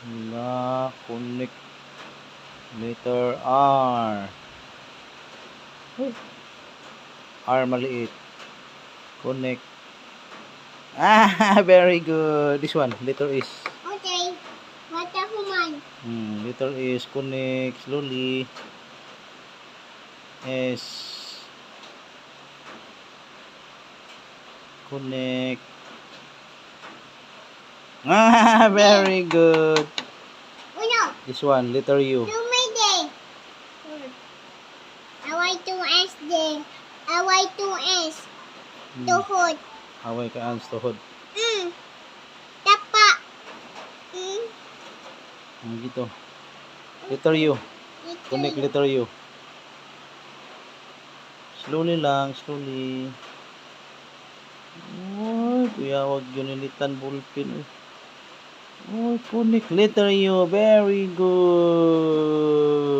Na connect letter R. R maliit. Connect. Ah, very good. This one, letter is. Okay. What a human. Letter is connect slowly. S. Connect. Ah, very good. Uno. This one, letter U. Tumide. Away to S D. Away to S. Tuhod. Away ka ans tuhod. Tapa. Dito. Letter U. Connect letter U. Slowly lang, slowly. Oh, kuya, wag yun initan ballpen. Oh, connect letter U. Very good.